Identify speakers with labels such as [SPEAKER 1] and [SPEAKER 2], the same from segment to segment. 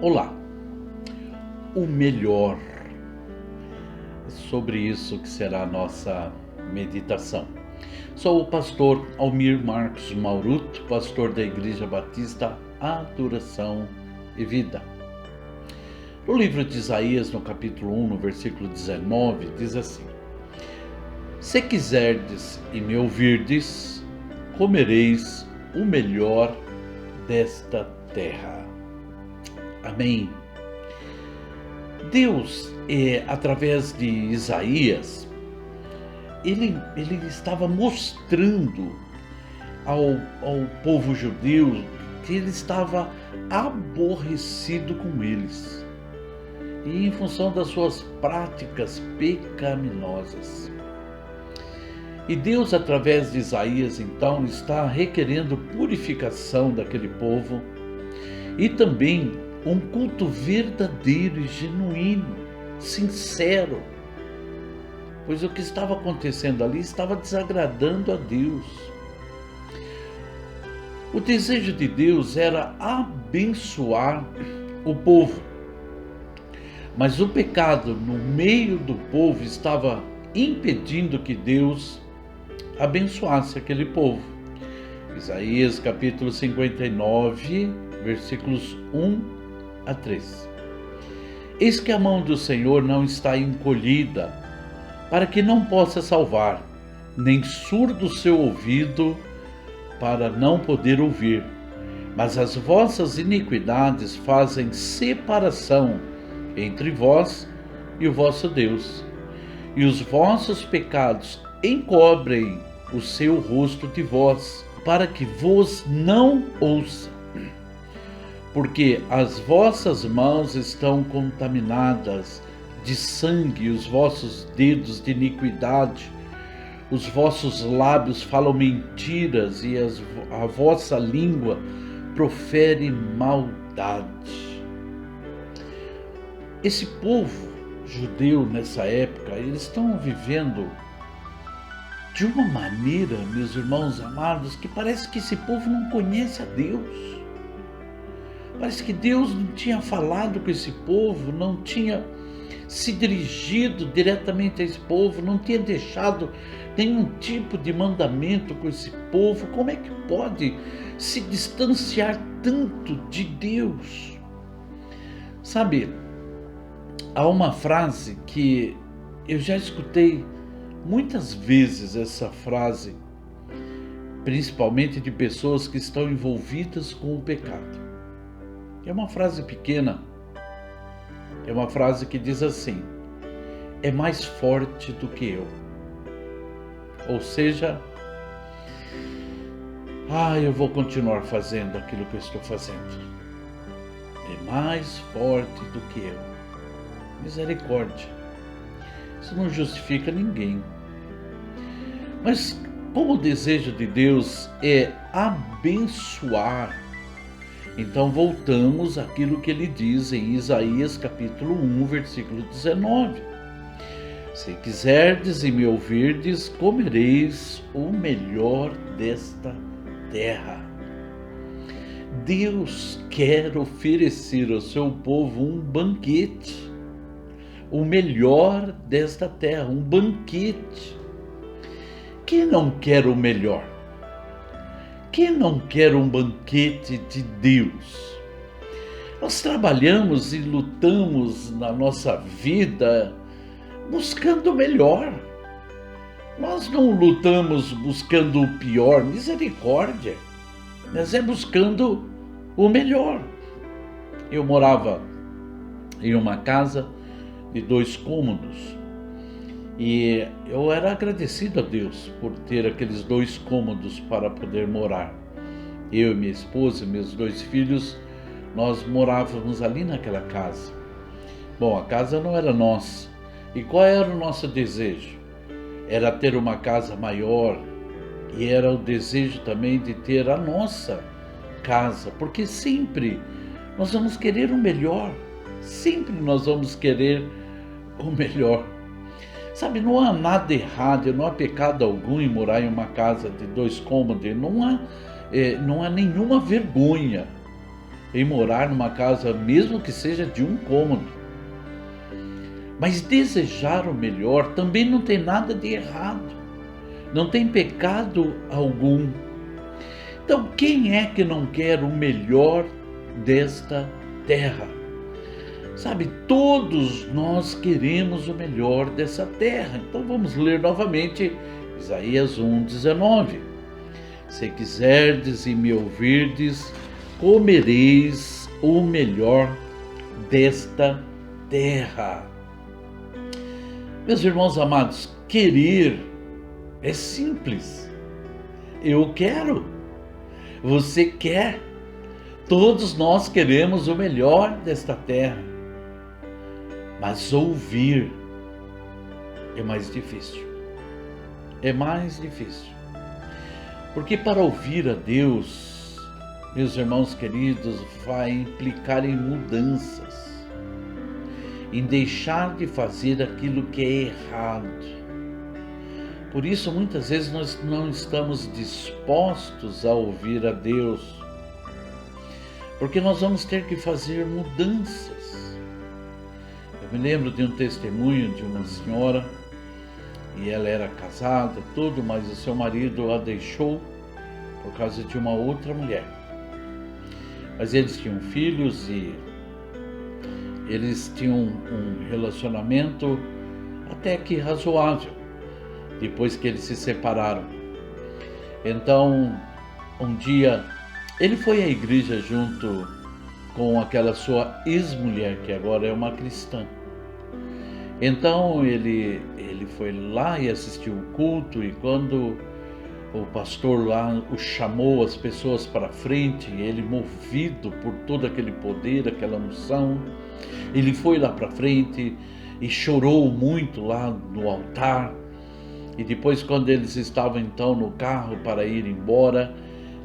[SPEAKER 1] Olá, o melhor. Sobre isso que será a nossa meditação. Sou o pastor Almir Marcos Mauruto, pastor da Igreja Batista Adoração e Vida. No livro de Isaías, no capítulo 1, no versículo 19, diz assim: Se quiserdes e me ouvirdes, comereis o melhor desta terra. Amém. Deus, através de Isaías, ele estava mostrando ao povo judeu que ele estava aborrecido com eles, e em função das suas práticas pecaminosas. E Deus, através de Isaías, então, está requerendo purificação daquele povo e também um culto verdadeiro e genuíno, sincero, pois o que estava acontecendo ali estava desagradando a Deus. O desejo de Deus era abençoar o povo, mas o pecado no meio do povo estava impedindo que Deus abençoasse aquele povo. Isaías capítulo 59, versículos 1 a 3. Eis que a mão do Senhor não está encolhida, para que não possa salvar, nem surdo o seu ouvido, para não poder ouvir. Mas as vossas iniquidades fazem separação entre vós e o vosso Deus, e os vossos pecados encobrem o seu rosto de vós, para que vos não ouça. Porque as vossas mãos estão contaminadas de sangue, os vossos dedos de iniquidade, os vossos lábios falam mentiras e a vossa língua profere maldade. Esse povo judeu nessa época, eles estão vivendo de uma maneira, meus irmãos amados, que parece que esse povo não conhece a Deus. Parece que Deus não tinha falado com esse povo, não tinha se dirigido diretamente a esse povo, não tinha deixado nenhum tipo de mandamento com esse povo. Como é que pode se distanciar tanto de Deus? Sabe, há uma frase que eu já escutei muitas vezes, essa frase, principalmente de pessoas que estão envolvidas com o pecado. É uma frase pequena, é uma frase que diz assim: é mais forte do que eu. Ou seja, eu vou continuar fazendo aquilo que eu estou fazendo. É mais forte do que eu. Misericórdia. Isso não justifica ninguém. Mas como o desejo de Deus é abençoar, então voltamos àquilo que ele diz em Isaías capítulo 1, versículo 19. Se quiserdes e me ouvirdes, comereis o melhor desta terra. Deus quer oferecer ao seu povo um banquete, o melhor desta terra, um banquete. Quem não quer o melhor? Quem não quer um banquete de Deus? Nós trabalhamos e lutamos na nossa vida buscando o melhor. Nós não lutamos buscando o pior, misericórdia, mas é buscando o melhor. Eu morava em uma casa de 2 cômodos e eu era agradecido a Deus por ter aqueles 2 cômodos para poder morar. Eu e minha esposa, meus 2 filhos, nós morávamos ali naquela casa. Bom, a casa não era nossa. E qual era o nosso desejo? Era ter uma casa maior, e era o desejo também de ter a nossa casa, porque sempre nós vamos querer o melhor, sempre nós vamos querer o melhor. Sabe, não há nada errado, não há pecado algum em morar em uma casa de 2 cômodos, não há nenhuma vergonha em morar numa casa, mesmo que seja de um cômodo. Mas desejar o melhor também não tem nada de errado, não tem pecado algum. Então, quem é que não quer o melhor desta terra? Sabe, todos nós queremos o melhor dessa terra. Então vamos ler novamente Isaías 1:19. Se quiserdes e me ouvirdes, comereis o melhor desta terra. Meus irmãos amados, querer é simples. Eu quero, você quer, todos nós queremos o melhor desta terra. Mas ouvir é mais difícil. É mais difícil. Porque para ouvir a Deus, meus irmãos queridos, vai implicar em mudanças, em deixar de fazer aquilo que é errado. Por isso, muitas vezes nós não estamos dispostos a ouvir a Deus, porque nós vamos ter que fazer mudanças. Eu me lembro de um testemunho de uma senhora, e ela era casada, tudo, mas o seu marido a deixou por causa de uma outra mulher. Mas eles tinham filhos e eles tinham um relacionamento até que razoável, depois que eles se separaram. Então, um dia, ele foi à igreja junto com aquela sua ex-mulher, que agora é uma cristã. Então ele foi lá e assistiu o culto, e quando o pastor lá o chamou as pessoas para frente, ele, movido por todo aquele poder, aquela unção, ele foi lá para frente e chorou muito lá no altar. E depois, quando eles estavam então no carro para ir embora,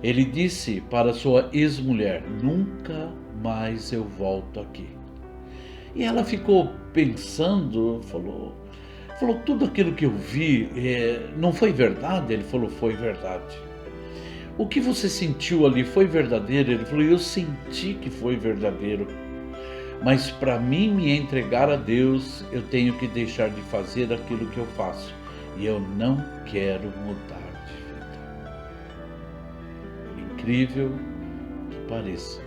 [SPEAKER 1] ele disse para sua ex-mulher: nunca mais eu volto aqui. E ela ficou pensando, falou, tudo aquilo que eu vi, não foi verdade? Ele falou, foi verdade. O que você sentiu ali foi verdadeiro? Ele falou, eu senti que foi verdadeiro. Mas para mim me entregar a Deus, eu tenho que deixar de fazer aquilo que eu faço. E eu não quero mudar de vida. Incrível que pareça.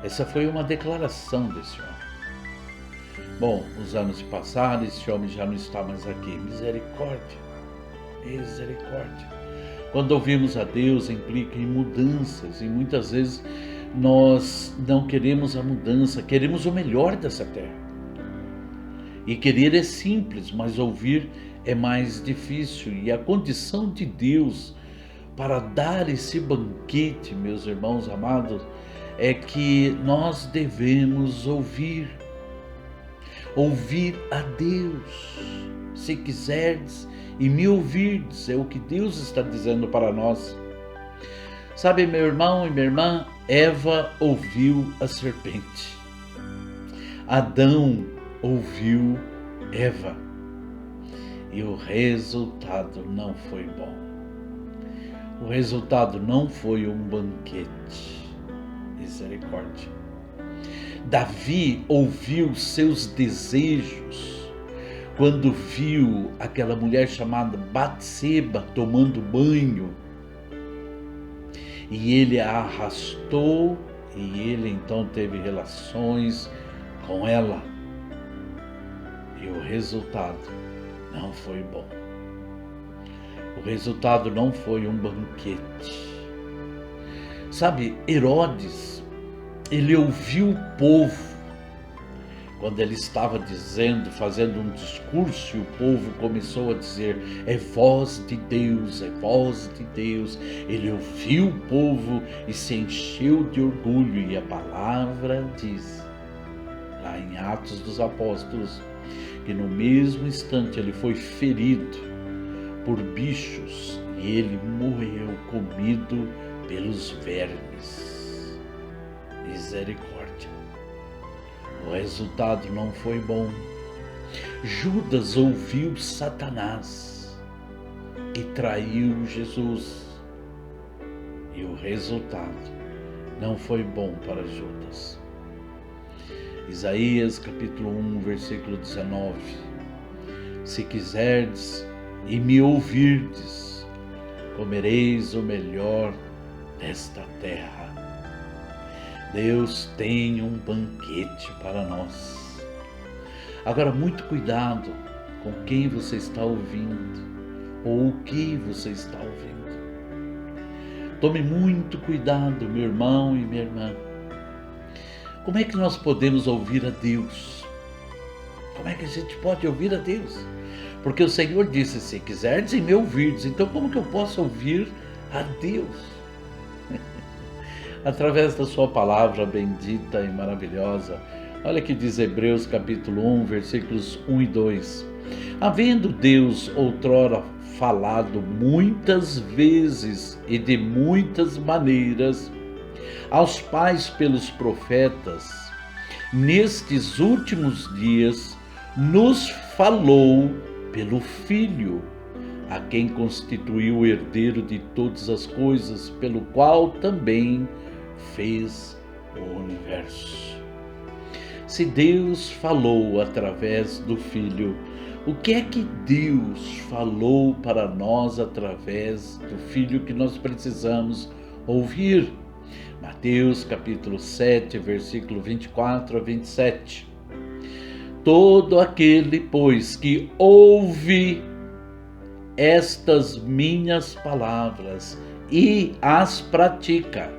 [SPEAKER 1] Essa foi uma declaração desse homem. Bom, os anos se passaram, esse homem já não está mais aqui. Misericórdia, misericórdia. Quando ouvimos a Deus, implica em mudanças, e muitas vezes nós não queremos a mudança, queremos o melhor dessa terra. E querer é simples, mas ouvir é mais difícil. E a condição de Deus para dar esse banquete, meus irmãos amados, é que nós devemos ouvir a Deus. Se quiserdes e me ouvirdes, é o que Deus está dizendo para nós. Sabe, meu irmão e minha irmã, Eva ouviu a serpente. Adão ouviu Eva. E o resultado não foi bom. O resultado não foi um banquete. Misericórdia. Davi ouviu seus desejos quando viu aquela mulher chamada Batseba tomando banho. E ele a arrastou e ele então teve relações com ela. E o resultado não foi bom. O resultado não foi um banquete. Sabe, Herodes, ele ouviu o povo quando ele estava dizendo, fazendo um discurso, e o povo começou a dizer: é voz de Deus, é voz de Deus. Ele ouviu o povo e se encheu de orgulho, e a palavra diz, lá em Atos dos Apóstolos, que no mesmo instante ele foi ferido por bichos e ele morreu comido pelos vermes. Misericórdia. O resultado não foi bom. Judas ouviu Satanás e traiu Jesus. E o resultado não foi bom para Judas. Isaías capítulo 1, versículo 19. Se quiserdes e me ouvirdes, comereis o melhor desta terra. Deus tem um banquete para nós. Agora, muito cuidado com quem você está ouvindo ou o que você está ouvindo. Tome muito cuidado, meu irmão e minha irmã. Como é que nós podemos ouvir a Deus? Como é que a gente pode ouvir a Deus? Porque o Senhor disse, se quiserdes e me ouvirdes, então como que eu posso ouvir a Deus? Através da sua palavra bendita e maravilhosa. Olha que diz Hebreus capítulo 1, versículos 1 e 2. Havendo Deus outrora falado muitas vezes e de muitas maneiras aos pais pelos profetas, nestes últimos dias nos falou pelo Filho, a quem constituiu o herdeiro de todas as coisas, pelo qual também fez o universo. Se Deus falou através do Filho, o que é que Deus falou para nós através do Filho que nós precisamos ouvir? Mateus capítulo 7, versículo 24 a 27. Todo aquele, pois, que ouve estas minhas palavras e as pratica,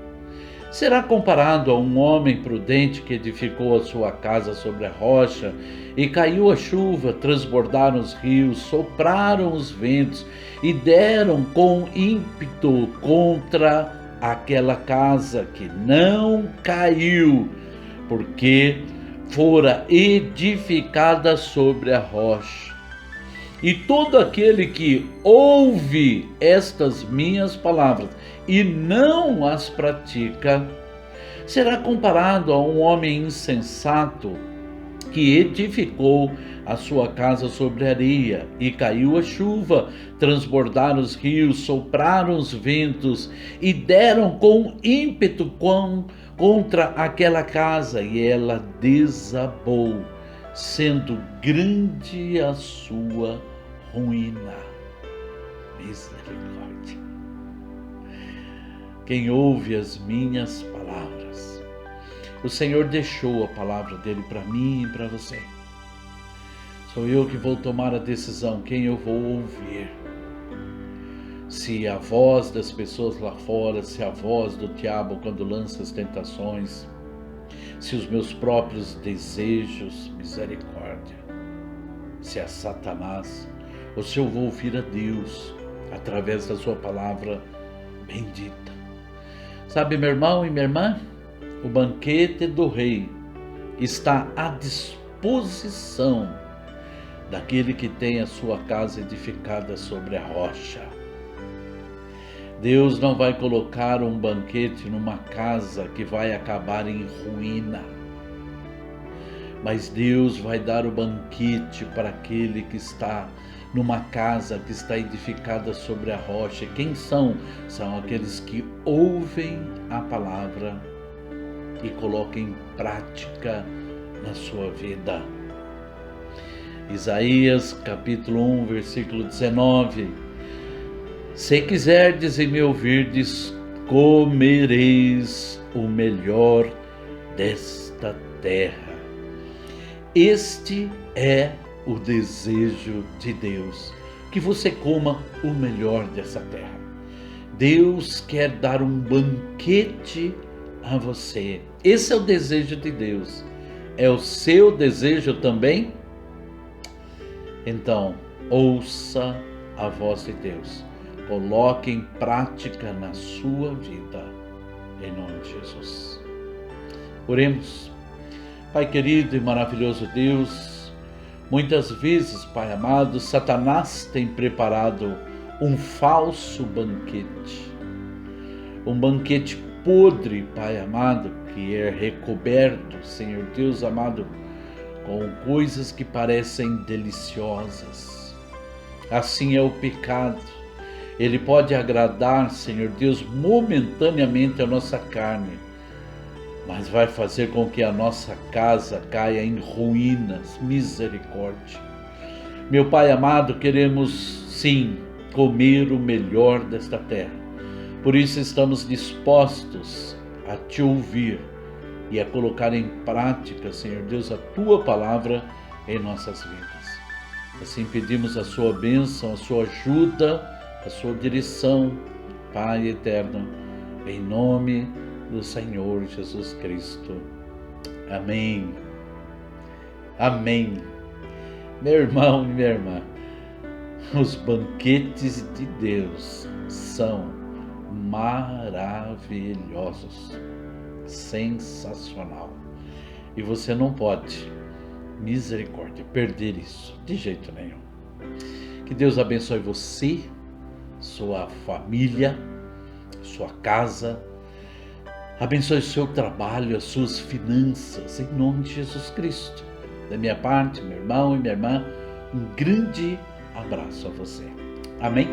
[SPEAKER 1] será comparado a um homem prudente que edificou a sua casa sobre a rocha, e caiu a chuva, transbordaram os rios, sopraram os ventos e deram com ímpeto contra aquela casa, que não caiu, porque fora edificada sobre a rocha. E todo aquele que ouve estas minhas palavras e não as pratica, será comparado a um homem insensato que edificou a sua casa sobre areia, e caiu a chuva, transbordaram os rios, sopraram os ventos e deram com ímpeto contra aquela casa, e ela desabou, sendo grande a sua ruína. Misericórdia. Quem ouve as minhas palavras, o Senhor deixou a palavra dele para mim e para você. Sou eu que vou tomar a decisão, quem eu vou ouvir. Se a voz das pessoas lá fora, se a voz do diabo quando lança as tentações, se os meus próprios desejos, misericórdia, se é Satanás, ou se eu vou ouvir a Deus através da sua palavra bendita. Sabe, meu irmão e minha irmã, o banquete do rei está à disposição daquele que tem a sua casa edificada sobre a rocha. Deus não vai colocar um banquete numa casa que vai acabar em ruína, mas Deus vai dar o banquete para aquele que está numa casa que está edificada sobre a rocha. Quem são? São aqueles que ouvem a palavra e colocam em prática na sua vida. Isaías capítulo 1, versículo 19. Se quiserdes e me ouvirdes, comereis o melhor desta terra. Este é o desejo de Deus, que você coma o melhor dessa terra. Deus quer dar um banquete a você. Esse é o desejo de Deus. É o seu desejo também? Então, ouça a voz de Deus. Coloque em prática na sua vida, em nome de Jesus. Oremos. Pai querido e maravilhoso Deus, muitas vezes, Pai amado, Satanás tem preparado um falso banquete. Um banquete podre, Pai amado, que é recoberto, Senhor Deus amado, com coisas que parecem deliciosas. Assim é o pecado. Ele pode agradar, Senhor Deus, momentaneamente a nossa carne, mas vai fazer com que a nossa casa caia em ruínas. Misericórdia. Meu Pai amado, queremos sim comer o melhor desta terra. Por isso estamos dispostos a te ouvir e a colocar em prática, Senhor Deus, a tua palavra em nossas vidas. Assim pedimos a sua bênção, a sua ajuda, a sua direção, Pai eterno, em nome do Senhor Jesus Cristo. Amém. Amém. Meu irmão e minha irmã, os banquetes de Deus são maravilhosos, sensacional. E você não pode, misericórdia, perder isso de jeito nenhum. Que Deus abençoe você, sua família, sua casa, abençoe o seu trabalho, as suas finanças, em nome de Jesus Cristo. Da minha parte, meu irmão e minha irmã, um grande abraço a você. Amém?